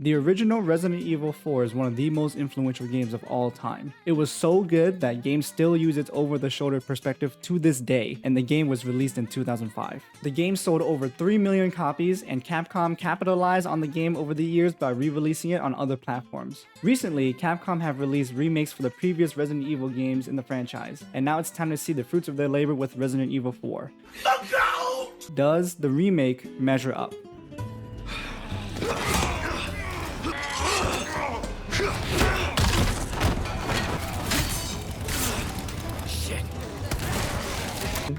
The original Resident Evil 4 is one of the most influential games of all time. It was so good that games still use its over-the-shoulder perspective to this day, and the game was released in 2005. The game sold over 3 million copies, and Capcom capitalized on the game over the years by re-releasing it on other platforms. Recently, Capcom have released remakes for the previous Resident Evil games in the franchise, and now it's time to see the fruits of their labor with Resident Evil 4. Look out! Does the remake measure up? Shit.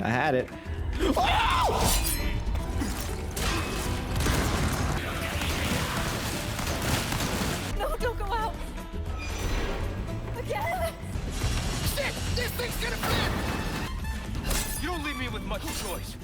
I had it. No, don't go out! Again! Shit! This thing's gonna flip! You don't leave me with much choice.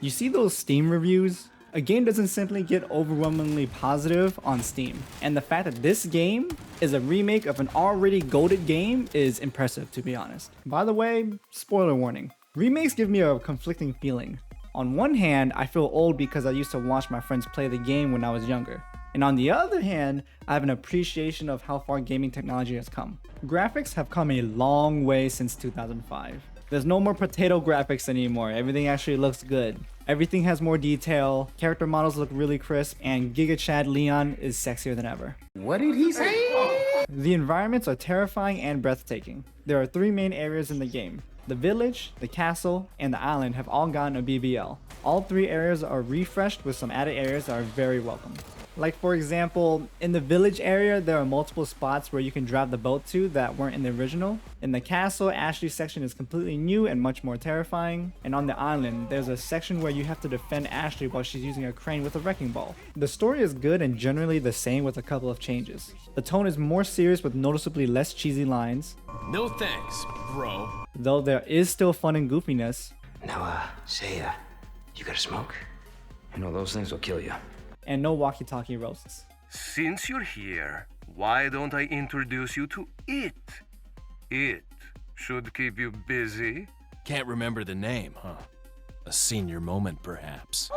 You see those Steam reviews? A game doesn't simply get overwhelmingly positive on Steam, and the fact that this game is a remake of an already goated game is impressive, to be honest. By the way, spoiler warning. Remakes give me a conflicting feeling. On one hand, I feel old because I used to watch my friends play the game when I was younger. And on the other hand, I have an appreciation of how far gaming technology has come. Graphics have come a long way since 2005. There's no more potato graphics anymore, everything actually looks good. Everything has more detail, character models look really crisp, and Giga Chad Leon is sexier than ever. What did he say? The environments are terrifying and breathtaking. There are 3 main areas in the game. The village, the castle, and the island have all gotten a BBL. All 3 areas are refreshed with some added areas that are very welcome. Like for example, in the village area, there are multiple spots where you can drive the boat to that weren't in the original. In the castle, Ashley's section is completely new and much more terrifying. And on the island, there's a section where you have to defend Ashley while she's using a crane with a wrecking ball. The story is good and generally the same with a couple of changes. The tone is more serious with noticeably less cheesy lines. No thanks, bro. Though there is still fun and goofiness. Now, say, you got a smoke? You know, those things will kill you. And no walkie-talkie roasts. Since you're here, why don't I introduce you to it? It should keep you busy. Can't remember the name, huh? A senior moment, perhaps.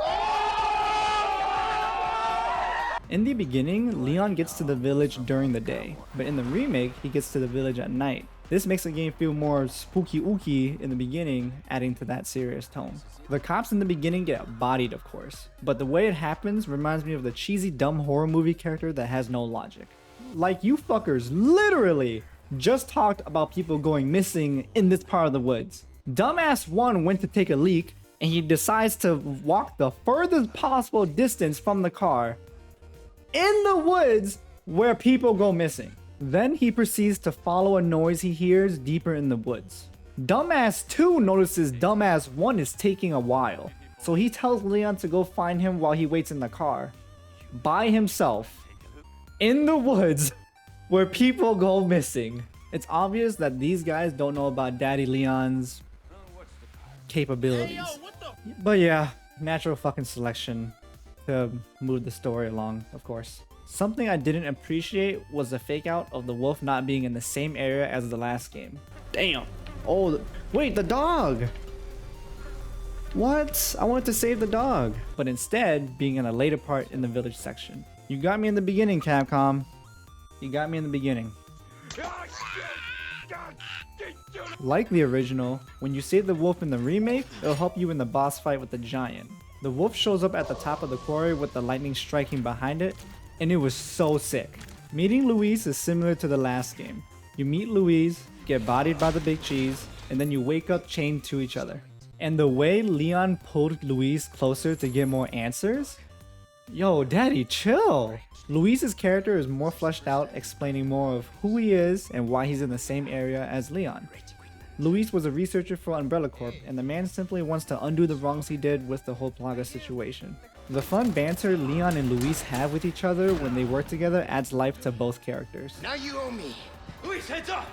In the beginning, Leon gets to the village during the day, but in the remake, he gets to the village at night. This makes the game feel more spooky-ooky in the beginning, adding to that serious tone. The cops in the beginning get bodied, of course, but the way it happens reminds me of the cheesy dumb horror movie character that has no logic. Like, you fuckers literally just talked about people going missing in this part of the woods. Dumbass 1 went to take a leak, and he decides to walk the furthest possible distance from the car in the woods where people go missing. Then he proceeds to follow a noise he hears deeper in the woods. Dumbass 2 notices Dumbass 1 is taking a while, so he tells Leon to go find him while he waits in the car. By himself. In the woods where people go missing. It's obvious that these guys don't know about Daddy Leon's capabilities. But yeah, natural fucking selection to move the story along, of course. Something I didn't appreciate was the fake out of the wolf not being in the same area as the last game. Damn. Oh, wait, the dog! What? I wanted to save the dog. But instead, being in a later part in the village section. You got me in the beginning, Capcom. You got me in the beginning. Like the original, when you save the wolf in the remake, it'll help you in the boss fight with the giant. The wolf shows up at the top of the quarry with the lightning striking behind it, and it was so sick. Meeting Louise is similar to the last game. You meet Louise, get bodied by the big cheese, and then you wake up chained to each other. And the way Leon pulled Louise closer to get more answers? Yo, daddy, chill! Louise's character is more fleshed out, explaining more of who he is and why he's in the same area as Leon. Louise was a researcher for Umbrella Corp, and the man simply wants to undo the wrongs he did with the whole Plaga situation. The fun banter Leon and Louise have with each other when they work together adds life to both characters. Now you owe me. Luis, heads up!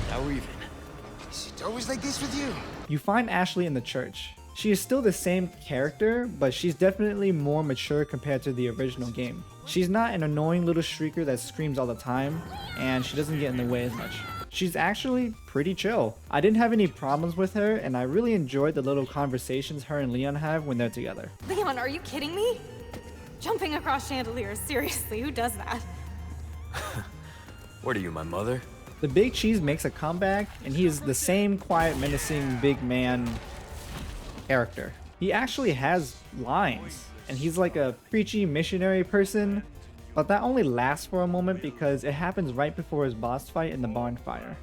Now we're even. Is it always like this with you? You find Ashley in the church. She is still the same character, but she's definitely more mature compared to the original game. She's not an annoying little shrieker that screams all the time, and she doesn't get in the way as much. She's actually pretty chill. I didn't have any problems with her, and I really enjoyed the little conversations her and Leon have when they're together. Leon, are you kidding me? Jumping across chandeliers, seriously, who does that? What are you, my mother? The Big Cheese makes a comeback, and he is the same quiet, menacing big man character. He actually has lines, and he's like a preachy missionary person, but that only lasts for a moment because it happens right before his boss fight in the barn fire.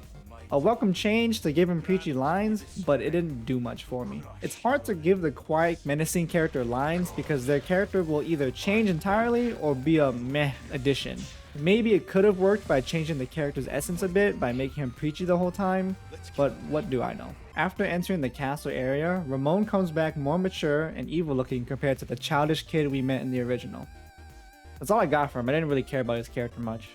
A welcome change to give him preachy lines, but it didn't do much for me. It's hard to give the quiet, menacing character lines because their character will either change entirely or be a meh addition. Maybe it could have worked by changing the character's essence a bit by making him preachy the whole time, but what do I know? After entering the castle area, Ramon comes back more mature and evil looking compared to the childish kid we met in the original. That's all I got from him. I didn't really care about his character much.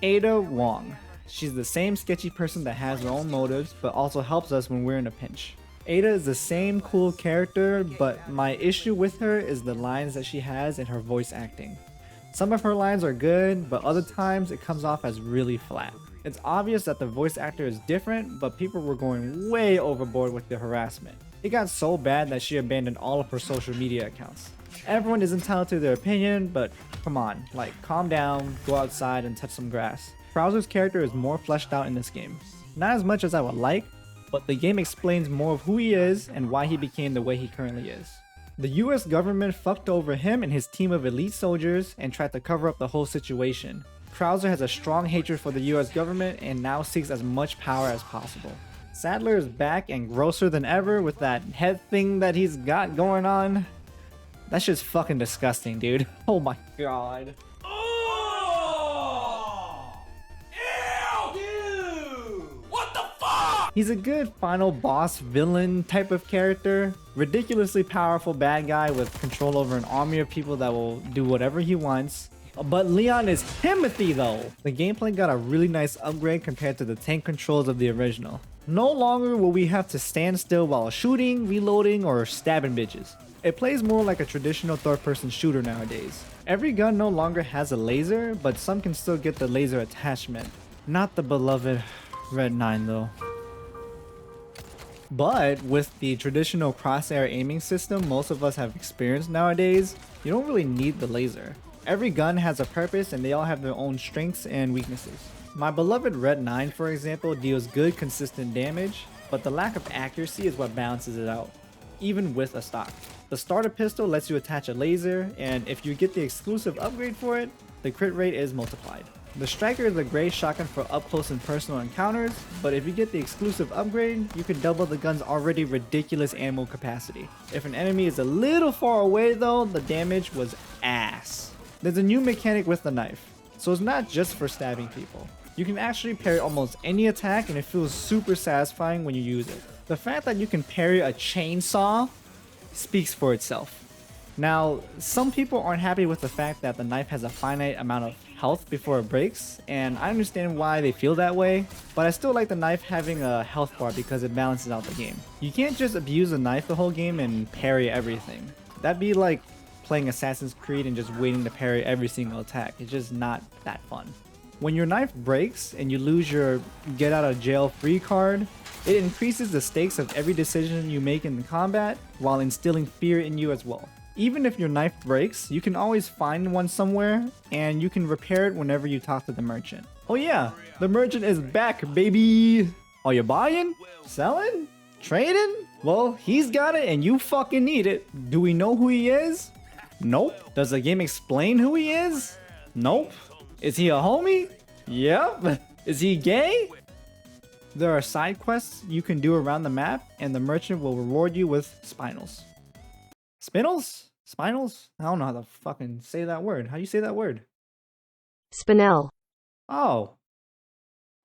Ada Wong. She's the same sketchy person that has her own motives, but also helps us when we're in a pinch. Ada is the same cool character, but my issue with her is the lines that she has and her voice acting. Some of her lines are good, but other times it comes off as really flat. It's obvious that the voice actor is different, but people were going way overboard with the harassment. It got so bad that she abandoned all of her social media accounts. Everyone is entitled to their opinion, but come on, like, calm down, go outside and touch some grass. Krauser's character is more fleshed out in this game. Not as much as I would like, but the game explains more of who he is and why he became the way he currently is. The US government fucked over him and his team of elite soldiers and tried to cover up the whole situation. Krauser has a strong hatred for the US government and now seeks as much power as possible. Sadler is back and grosser than ever with that head thing that he's got going on. That shit's fucking disgusting, dude. Oh my god. He's a good final boss villain type of character. Ridiculously powerful bad guy with control over an army of people that will do whatever he wants. But Leon is Timothy though. The gameplay got a really nice upgrade compared to the tank controls of the original. No longer will we have to stand still while shooting, reloading, or stabbing bitches. It plays more like a traditional third-person shooter nowadays. Every gun no longer has a laser, but some can still get the laser attachment. Not the beloved Red 9 though. But with the traditional crosshair aiming system most of us have experienced nowadays, you don't really need the laser. Every gun has a purpose and they all have their own strengths and weaknesses. My beloved Red 9 for example deals good consistent damage, but the lack of accuracy is what balances it out, even with a stock. The starter pistol lets you attach a laser, and if you get the exclusive upgrade for it, the crit rate is multiplied. The striker is a great shotgun for up close and personal encounters, but if you get the exclusive upgrade, you can double the gun's already ridiculous ammo capacity. If an enemy is a little far away though, the damage was ass. There's a new mechanic with the knife, so it's not just for stabbing people. You can actually parry almost any attack and it feels super satisfying when you use it. The fact that you can parry a chainsaw speaks for itself. Now, some people aren't happy with the fact that the knife has a finite amount of health before it breaks, and I understand why they feel that way, but I still like the knife having a health bar because it balances out the game. You can't just abuse the knife the whole game and parry everything. That'd be like playing Assassin's Creed and just waiting to parry every single attack. It's just not that fun. When your knife breaks and you lose your get out of jail free card, it increases the stakes of every decision you make in the combat while instilling fear in you as well. Even if your knife breaks, you can always find one somewhere and you can repair it whenever you talk to the merchant. Oh yeah, the merchant is back, baby! Are you buying? Selling? Trading? Well, he's got it and you fucking need it. Do we know who he is? Nope. Does the game explain who he is? Nope. Is he a homie? Yep. Is he gay? There are side quests you can do around the map and the merchant will reward you with spinels. Spinels? Spinels? I don't know how to fucking say that word. How do you say that word? Spinel. Oh.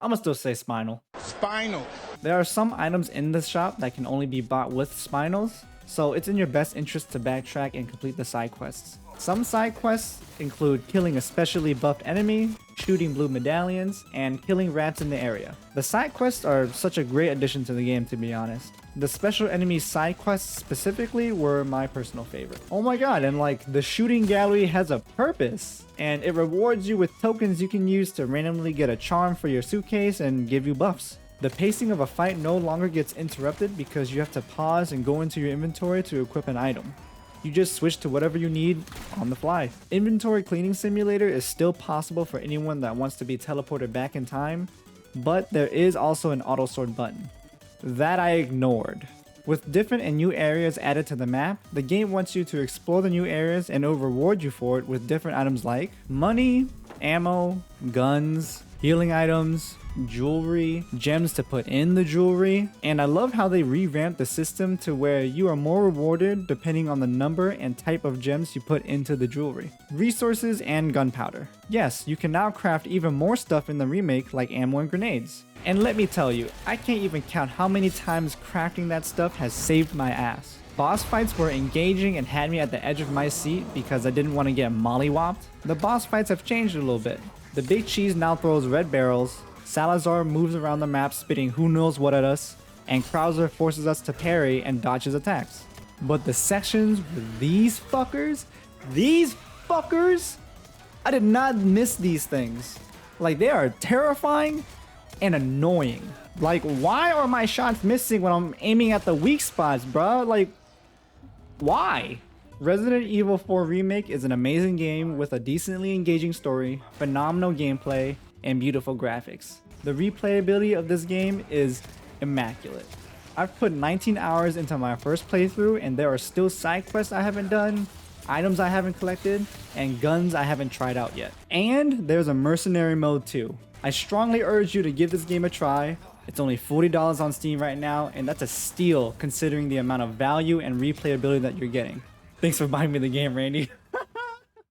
I'm gonna still say spinel. Spinal. There are some items in the shop that can only be bought with spinels, so it's in your best interest to backtrack and complete the side quests. Some side quests include killing a specially buffed enemy, shooting blue medallions, and killing rats in the area. The side quests are such a great addition to the game, to be honest. The special enemy side quests specifically were my personal favorite. Oh my god, and like the shooting gallery has a purpose, and it rewards you with tokens you can use to randomly get a charm for your suitcase and give you buffs. The pacing of a fight no longer gets interrupted because you have to pause and go into your inventory to equip an item. You just switch to whatever you need on the fly. Inventory cleaning simulator is still possible for anyone that wants to be teleported back in time, but there is also an auto sort button. That I ignored. With different and new areas added to the map, the game wants you to explore the new areas and it'll reward you for it with different items like money, ammo, guns, healing items, jewelry, gems to put in the jewelry, and I love how they revamped the system to where you are more rewarded depending on the number and type of gems you put into the jewelry. Resources and gunpowder. Yes, you can now craft even more stuff in the remake like ammo and grenades. And let me tell you, I can't even count how many times crafting that stuff has saved my ass. Boss fights were engaging and had me at the edge of my seat because I didn't want to get mollywopped. The boss fights have changed a little bit. The big cheese now throws red barrels, Salazar moves around the map spitting who knows what at us, and Krauser forces us to parry and dodge his attacks. But the sections with these fuckers, I did not miss these things. Like, they are terrifying and annoying. Like, why are my shots missing when I'm aiming at the weak spots, bruh? Like, why? Resident Evil 4 Remake is an amazing game with a decently engaging story, phenomenal gameplay, and beautiful graphics. The replayability of this game is immaculate. I've put 19 hours into my first playthrough and there are still side quests I haven't done, items I haven't collected, and guns I haven't tried out yet. And there's a mercenary mode too. I strongly urge you to give this game a try. It's only $40 on Steam right now, and that's a steal considering the amount of value and replayability that you're getting. Thanks for buying me the game, Randy.